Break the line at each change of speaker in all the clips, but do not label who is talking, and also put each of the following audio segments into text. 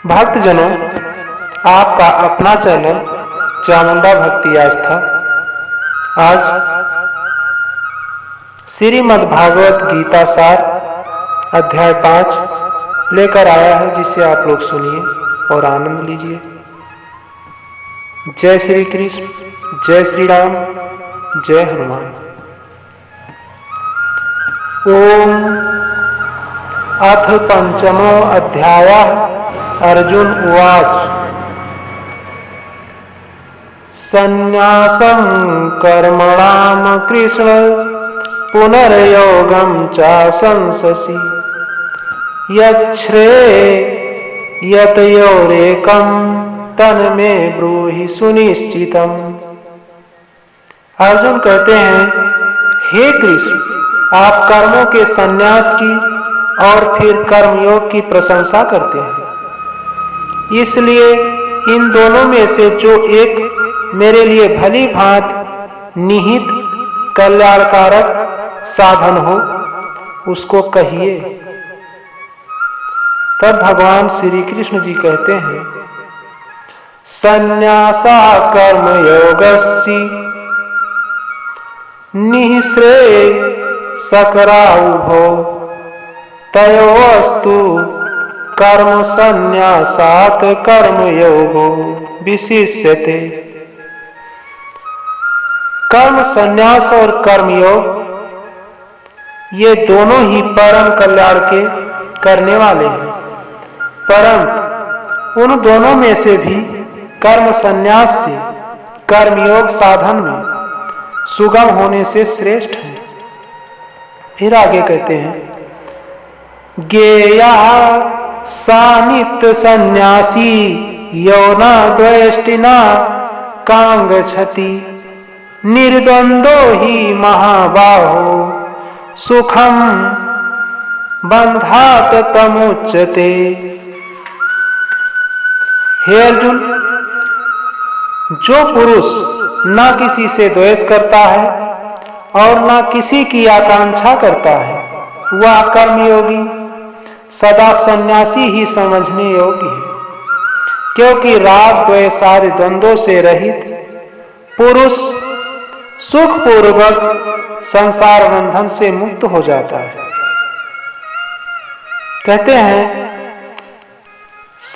भक्तजनों, आपका अपना चैनल चामुंडा भक्ति आस्था आज श्रीमद् भागवत गीता सार अध्याय 5 लेकर आया है, जिसे आप लोग सुनिए और आनंद लीजिए। जय श्री कृष्ण, जय श्री राम, जय हनुमान। ओम अथ पंचमो अध्यायः अर्जुन उवाच संन्यासं कर्मणां कृष्ण पुनर्योगं च संससि यतयोरेकं तन्मे ब्रूहि सुनिश्चितम्। अर्जुन कहते हैं, हे कृष्ण, आप कर्मों के संन्यास की और फिर कर्मयोग की प्रशंसा करते हैं, इसलिए इन दोनों में से जो एक मेरे लिए भली भांति निहित कल्याणकारक साधन हो उसको कहिए। तब भगवान श्री कृष्ण जी कहते हैं, संन्यासा कर्मयोगस्सि निःश्रेय सकराउभो तयोस्तु कर्म संन्यासात् कर्मयोगो विशिष्यते। कर्म संन्यास और कर्मयोग ये दोनों ही परम कल्याण के करने वाले हैं, परंतु उन दोनों में से भी कर्म संन्यास से कर्मयोग साधन में सुगम होने से श्रेष्ठ है। फिर आगे कहते हैं, ज्ञेया सानित्य सन्यासी यो न द्वेष्टिना कांगच्छति निर्द्वंदो ही महाबाहो सुखम बंधात तमुच्यते। हे अर्जुन, जो पुरुष न किसी से द्वेष करता है और न किसी की आकांक्षा करता है, वह कर्मयोगी सदा सन्यासी ही समझने योग्य है, क्योंकि राग द्वेष आदि द्वंद्वों से रहित पुरुष सुखपूर्वक संसार बंधन से मुक्त हो जाता है। कहते हैं,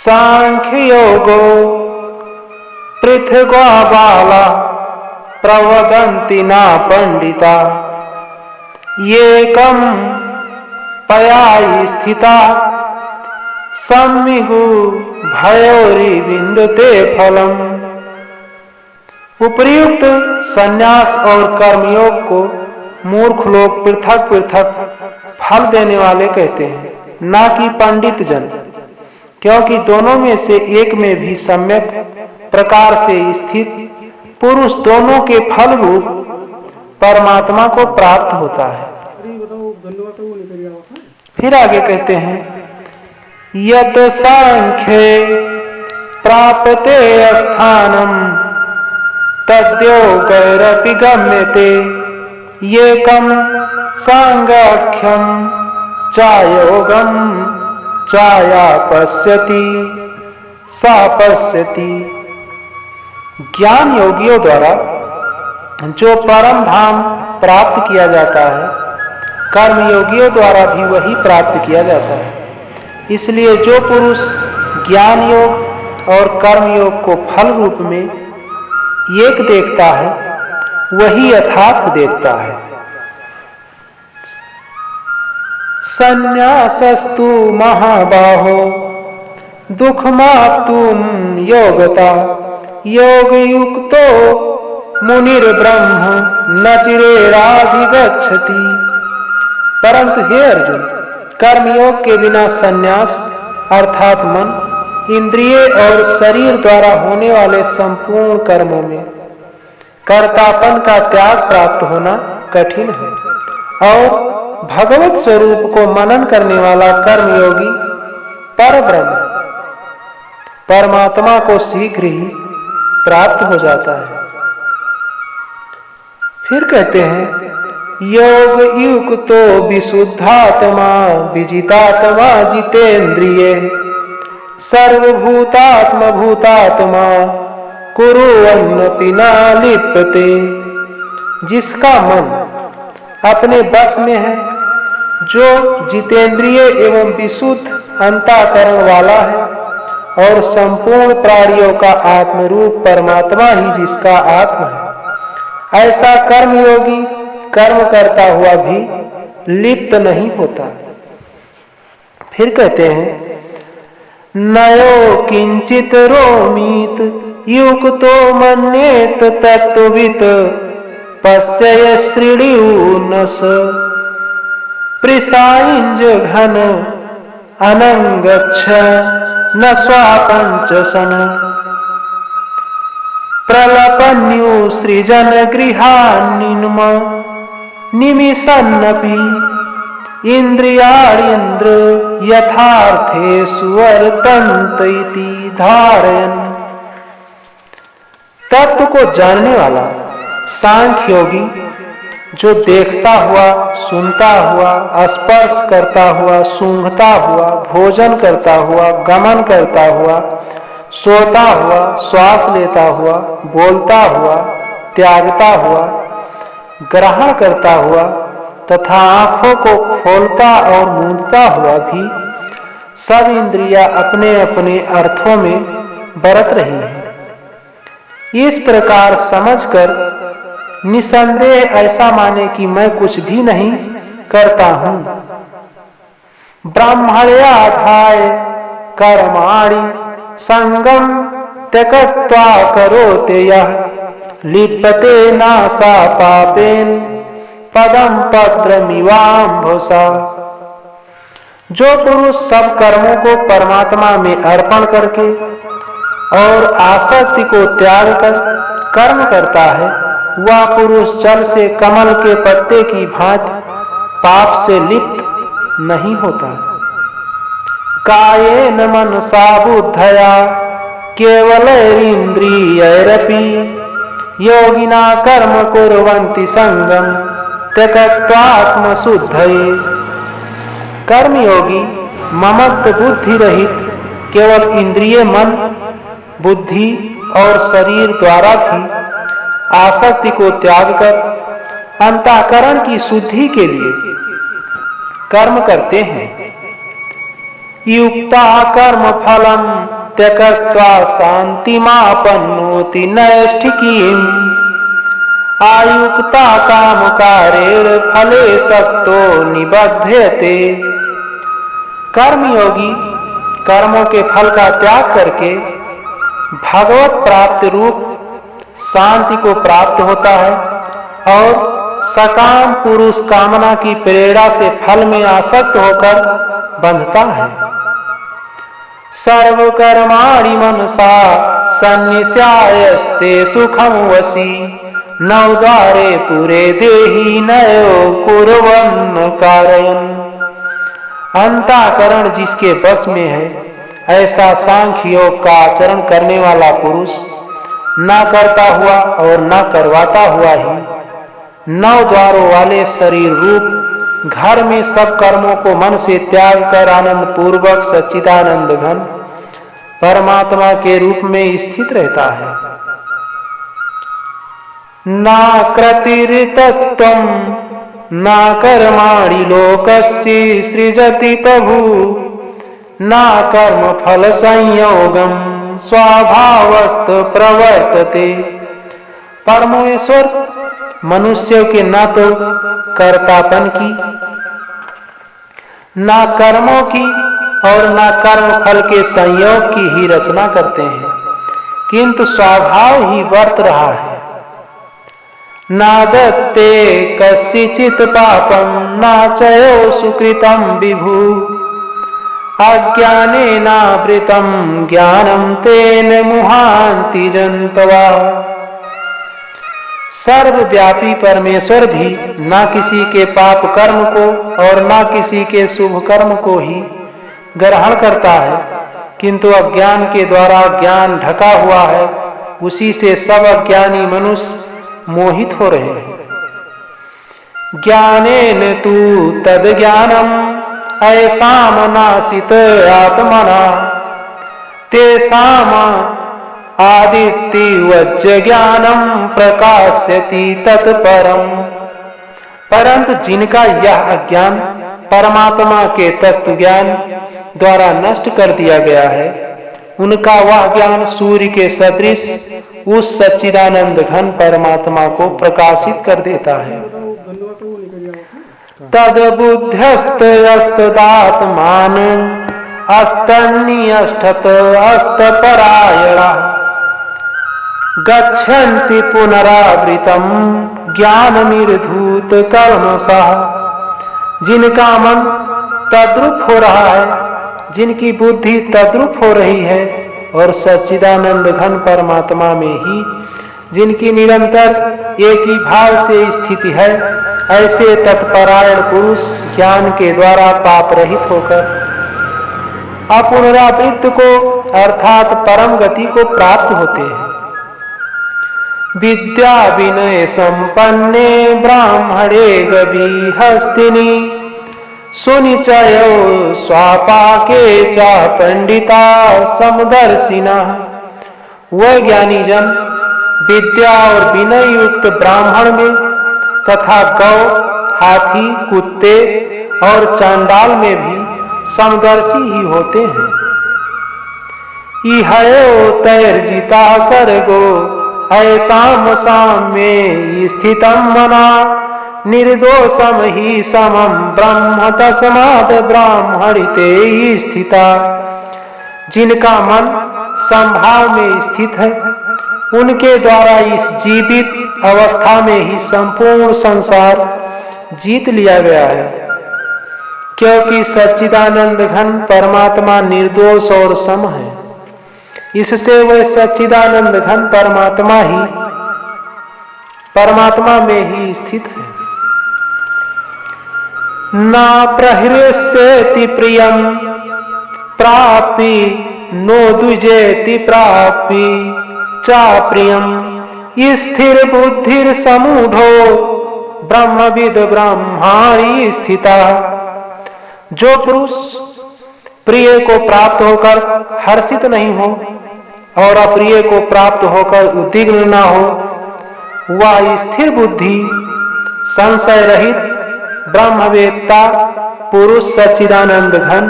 सांख्य योगो पृथ्वा बाला प्रवदन्ति ना पंडिता येकम पयायि स्थिता सम्मिगु भयोरि विन्दते फलम। उपर्युक्त संन्यास और कर्मयोग को मूर्ख लोग पृथक पृथक फल देने वाले कहते हैं, ना कि पंडित जन, क्योंकि दोनों में से एक में भी सम्यक प्रकार से स्थित पुरुष दोनों के फल रूप परमात्मा को प्राप्त होता है। फिर आगे कहते हैं, यत सांख्ये प्राप्ते स्थानम तद्योगैरपि गम्यते येकं सांगाख्यं चायोगं चाया पश्यति सा पश्यति। ज्ञान योगियों द्वारा जो परम धाम प्राप्त किया जाता है, कर्मयोगियों द्वारा भी वही प्राप्त किया जाता है। इसलिए जो पुरुष ज्ञान योग और कर्मयोग को फल रूप में एक देखता है, वही यथार्थ देखता है। संन्यासस्तु महाबाहो दुःखमाप्तुं योगता योगयुक्तो मुनिर्ब्रह्म न चिरेणाधिगच्छति। परंतु हे अर्जुन, कर्मयोग के बिना संन्यास अर्थात मन, इंद्रिय और शरीर द्वारा होने वाले संपूर्ण कर्मों में कर्तापन का त्याग प्राप्त होना कठिन है, और भगवत स्वरूप को मनन करने वाला कर्मयोगी परब्रह्म परमात्मा को शीघ्र ही प्राप्त हो जाता है। फिर कहते हैं, योग युक्तो विशुद्धात्मा विजितात्मा जितेन्द्रिये सर्वभूतात्म भूतात्मा कुर्वन्नपि न लिप्यते। जिसका मन अपने बस में है, जो जितेंद्रिय एवं विशुद्ध अंतःकरण वाला है और संपूर्ण प्राणियों का आत्मरूप परमात्मा ही जिसका आत्मा है, ऐसा कर्मयोगी कर्म करता हुआ भी लिप्त नहीं होता। फिर कहते हैं, नयो किंचित रोमीत युक्तो मन्येत तत्त्ववित् पश्चय श्रीणुनस पृषाइंज घन अनंगच्छ न स्वापंचसन प्रलपन्यु सृजन गृहान्निन्म निमिषन्नपि इंद्रियाणीन्द्र यथार्थेषु वर्तन्त इति धारयन्। तत्व को जानने वाला सांख्य योगी, जो देखता हुआ, सुनता हुआ, स्पर्श करता हुआ, सूंघता हुआ, भोजन करता हुआ, गमन करता हुआ, सोता हुआ, श्वास लेता हुआ, बोलता हुआ, त्यागता हुआ, ग्रहण करता हुआ तथा आंखों को खोलता और मूंदता हुआ भी सब इंद्रियां अपने अपने अर्थों में बरत रही हैं। इस प्रकार समझकर निसंदेह ऐसा माने कि मैं कुछ भी नहीं करता हूं। ब्राह्मण्याधाय कर्माणि संगम त्यक्त्वा करोते यः लिप्यते नासा पापेन पदम पद्रमिवाम्भसा। जो पुरुष सब कर्मों को परमात्मा में अर्पण करके और आसक्ति को त्याग कर कर्म करता है, वह पुरुष जल से कमल के पत्ते की भांति पाप से लिप्त नहीं होता। कायेन मनसा बुद्धया केवलैरिन्द्रियैरपि योगिना कर्म कुर्वन्ति संगम त्यक्त्वात्मशुद्धये। कर्मयोगी ममत्व बुद्धि रहित केवल इंद्रिय, मन, बुद्धि और शरीर द्वारा भी आसक्ति को त्याग कर अंतःकरण की शुद्धि के लिए कर्म करते हैं। युक्ता कर्म फलम त्यक्त्वा शांतिमापन्नोति नैष्ठिकीम् आयुक्ता कामकारेण फले सक्तो निबध्यते। कर्मयोगी कर्मों के फल का त्याग करके भगवत प्राप्ति रूप शांति को प्राप्त होता है और सकाम पुरुष कामना की प्रेरणा से फल में आसक्त होकर बंधता है। सर्वकर्माणि मनसा सन्निस्यायस्ते सुखं वसी नवद्वारे पुरे देहि नयो कुर्वन् कारयन्। अंतःकरण जिसके बस में है, ऐसा सांख्य योग का आचरण करने वाला पुरुष न करता हुआ और न करवाता हुआ ही नौ द्वारों वाले शरीर रूप घर में सब कर्मों को मन से त्याग कर आनंद पूर्वक सच्चिदानंद घन परमात्मा के रूप में स्थित रहता है। नाकृतिर्तत्त्वं न कर्माणि लोकस्य सृजति प्रभु न कर्म फल संयोगम स्वभावस्त प्रवर्तते। परमेश्वर मनुष्यों के न तो कर्तापन की, न कर्मों की और न कर्म फल के संयोग की ही रचना करते हैं, किंतु स्वभाव ही वर्त रहा है। नादत्ते कस्यचित् पापं नाचयो सुकृतं विभु अज्ञानेनावृतं ज्ञानं तेन मुहान्ति जन्तवा। सर्वव्यापी परमेश्वर भी न किसी के पाप कर्म को और न किसी के शुभ कर्म को ही ग्रहण करता है, किंतु अज्ञान के द्वारा ज्ञान ढका हुआ है, उसी से सब अज्ञानी मनुष्य मोहित हो रहे हैं। ज्ञानेन तु तद ज्ञानम ऐसाम नासित आत्मना तेषाम् आदित्यवज्य ज्ञानम प्रकाश्यति तत्परम। परंतु जिनका यह अज्ञान परमात्मा के तत्व ज्ञान द्वारा नष्ट कर दिया गया है, उनका वह ज्ञान सूर्य के सदृश उस सच्चिदानंद घन परमात्मा को प्रकाशित कर देता है। तद बुद्ध्यस्तदात्मान अस्तन्यष्ठत अस्तपरायणा गच्छन्ति पुनरावृतम ज्ञाननिर्धूत कर्मसः। जिनका मन तद्रूप हो रहा है, जिनकी बुद्धि तद्रूप हो रही है और सच्चिदानंद घन परमात्मा में ही जिनकी निरंतर एक ही भाव से स्थिति है, ऐसे तत्परायण पुरुष ज्ञान के द्वारा पाप रहित होकर अपुनरावृत्त को अर्थात परम गति को प्राप्त होते हैं। विद्या विनय संपन्ने ब्राह्मणे गविहस्तिनि सुनिचयो स्वापाके च पंडिता समदर्शिना। वह ज्ञानी जन विद्या और विनय युक्त ब्राह्मण में तथा गौ, हाथी, कुत्ते और चांडाल में भी समदर्शी ही होते हैं। इहयो तैर्जिता सर्गो ऐसाम साम्ये स्थितम मना निर्दोषम ही समम ब्रह्म तस्माद ब्राह्मणिते स्थिता। जिनका मन संभाव में स्थित है, उनके द्वारा इस जीवित अवस्था में ही संपूर्ण संसार जीत लिया गया है, क्योंकि सच्चिदानंद घन परमात्मा निर्दोष और सम है। इससे वह सच्चिदानंद घन परमात्मा में ही स्थित है। ना प्रहृष्यति प्रियम प्राप्ति नो द्विजेति प्राप्ति चा प्रियम स्थिर बुद्धिर समूढ़ो ब्रह्मविद ब्रह्माणि स्थिता। जो पुरुष प्रिय को प्राप्त होकर हर्षित नहीं हो और अप्रिय को प्राप्त होकर उद्विग्न न हो, वह स्थिर बुद्धि संशय रहित ब्रह्मवेत्ता पुरुष सच्चिदानंद घन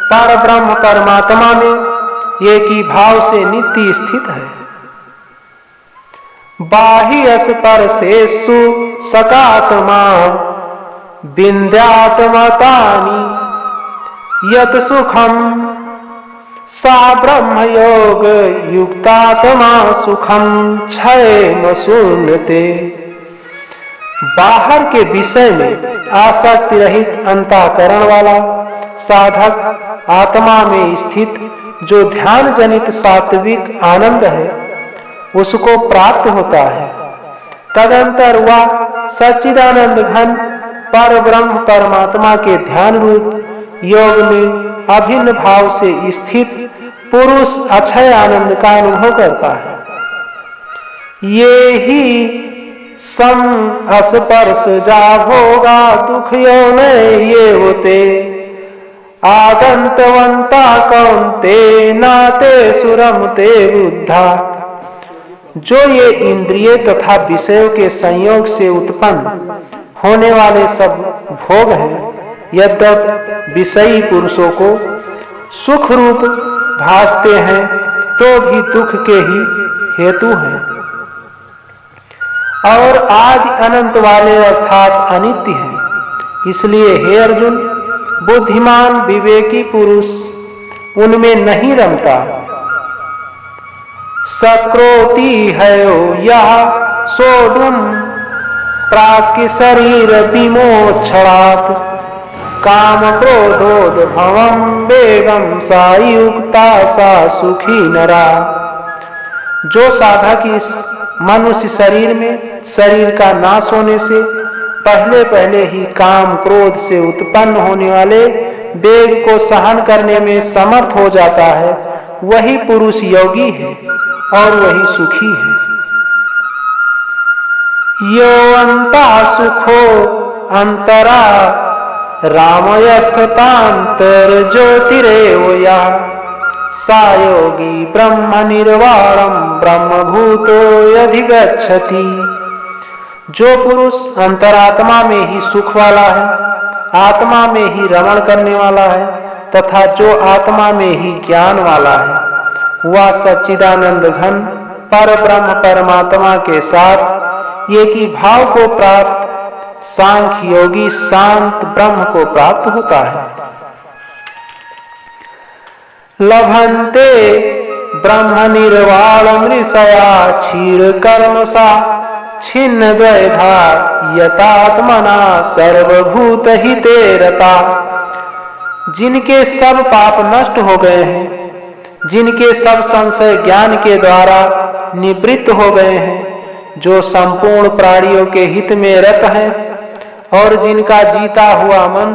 पर ब्रह्म परमात्मा में एक ही भाव से नित्य स्थित है। बाह्य स्पर्शेषु सकात्मा विन्द्यात्मतानि यत् सुखम सा ब्रह्मयोग युक्तात्मा सुखम क्षयम शून्यते। बाहर के विषय में आसक्ति रहित अंतःकरण वाला साधक आत्मा में स्थित जो ध्यान जनित सात्विक आनंद है, उसको प्राप्त होता है। तदंतर वह सच्चिदानंद घन पर ब्रह्म परमात्मा के ध्यान रूप योग में अभिन्न भाव से स्थित पुरुष अक्षय आनंद का अनुभव करता है। ये ही सम स्पर्श जा भोगा दुख यौन ये होते आदंतवंता कौन्ते नाते सुरमते बुद्धा। जो ये इंद्रिय तथा विषयों के संयोग से उत्पन्न होने वाले सब भोग हैं, यद्यपि विषयी पुरुषों को सुख रूप भासते हैं, तो भी दुख के ही हेतु हैं और आज अनंत वाले अर्थात अनित्य हैं। इसलिए हे अर्जुन, बुद्धिमान विवेकी पुरुष उनमें नहीं रमता। सक्रोति है यह सोढ़ुम प्राक शरीर विमोक्षणात् काम क्रोधोद्भवं वेगम सा युक्ता सा सुखी नरा। जो साधक इस मनुष्य शरीर में शरीर का नाश होने से पहले ही काम क्रोध से उत्पन्न होने वाले वेग को सहन करने में समर्थ हो जाता है, वही पुरुष योगी है और वही सुखी है। यो अंता सुखो अंतरा रामयस्तांतर ज्योतिरेव या सा योगी ब्रह्म निर्वाणम ब्रह्मभूतो यधिगच्छति। जो पुरुष अंतरात्मा में ही सुख वाला है, आत्मा में ही रमण करने वाला है तथा जो आत्मा में ही ज्ञान वाला है, वह सच्चिदानंद घन पर ब्रह्म परमात्मा के साथ एक ही भाव को प्राप्त सांख्य योगी शांत ब्रह्म को प्राप्त होता है। लभन्ते ब्रह्म निर्वाणम ऋषया क्षीर कर्मसा छिन्न द्वैधा यतात्मना सर्वभूत हिते रता। जिनके सब पाप नष्ट हो गए हैं, जिनके सब संशय ज्ञान के द्वारा निवृत्त हो गए हैं, जो संपूर्ण प्राणियों के हित में रत हैं और जिनका जीता हुआ मन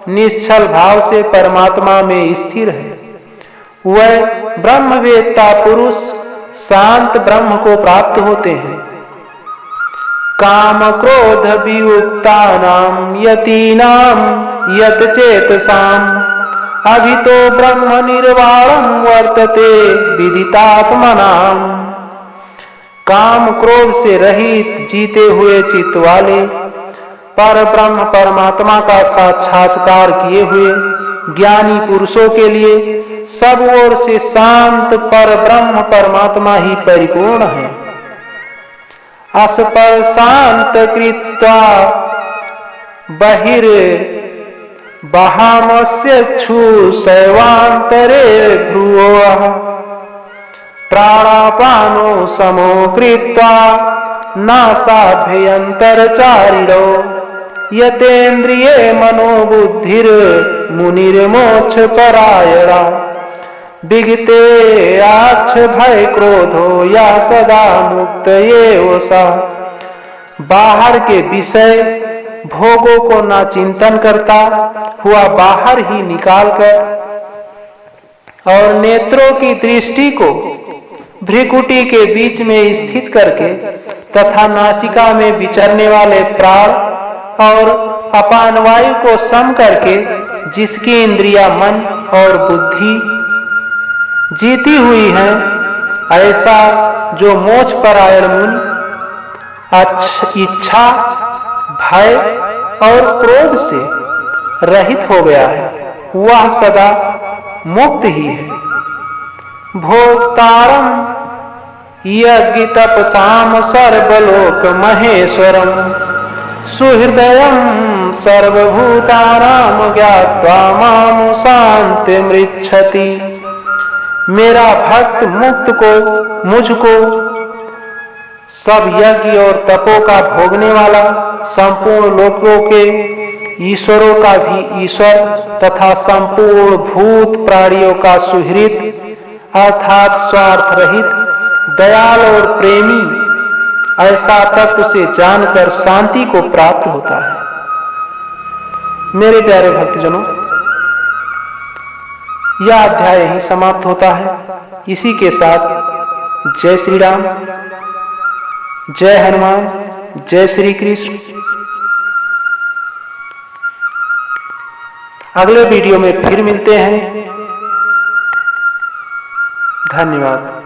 निश्चल भाव से परमात्मा में स्थिर है, वह ब्रह्मवेत्ता पुरुष शांत ब्रह्म को प्राप्त होते हैं। काम क्रोध वियुक्तानां यतीनां यत चेतसाम् अभितो ब्रह्म निर्वाणं वर्तते विदितात्मनाम्। काम क्रोध से रहित जीते हुए चित्त वाले पर ब्रह्म परमात्मा का साक्षात्कार किए हुए ज्ञानी पुरुषों के लिए सब ओर से शांत पर ब्रह्म परमात्मा ही परिपूर्ण है। असपर शांत कृत्वा बहिर बहामस्य क्षु शैवांतरे भ्रुवः प्राणापानो समो कृत्वा नासाभ्यंतरचारिणो यतेन्द्रिये मनोबुद्धिर मुनिर्मोक्ष परायणा। विगते आक्ष भय क्रोधो या सदा मुक्त एव सा। बाहर के विषय भोगों को ना चिंतन करता हुआ बाहर ही निकालकर और नेत्रों की दृष्टि को भ्रिकुटी के बीच में स्थित करके तथा नासिका में विचरने वाले प्राण और अपान वायु को सम करके जिसकी इंद्रिया मन और बुद्धि जीती हुई है, ऐसा जो मोक्ष परायण मुनि इच्छा भय और क्रोध से रहित हो गया है, वह सदा मुक्त ही है। भोक्तारम यज्ञ तपसाम सर्वलोक महेश्वरम सुहृदयम सर्वभूतानां ज्ञात्वा माम शान्तिमृच्छति। मेरा भक्त मुक्त को मुझको सब यज्ञ और तपों का भोगने वाला, संपूर्ण लोकों के ईश्वरों का भी ईश्वर तथा संपूर्ण भूत प्राणियों का सुहृद अर्थात स्वार्थ रहित दयाल और प्रेमी ऐसा तत्व से जानकर शांति को प्राप्त होता है। मेरे प्यारे भक्तजनों, यह अध्याय ही समाप्त होता है। इसी के साथ जय श्री राम, जय हनुमान, जय श्री कृष्ण। अगले वीडियो में फिर मिलते हैं। धन्यवाद।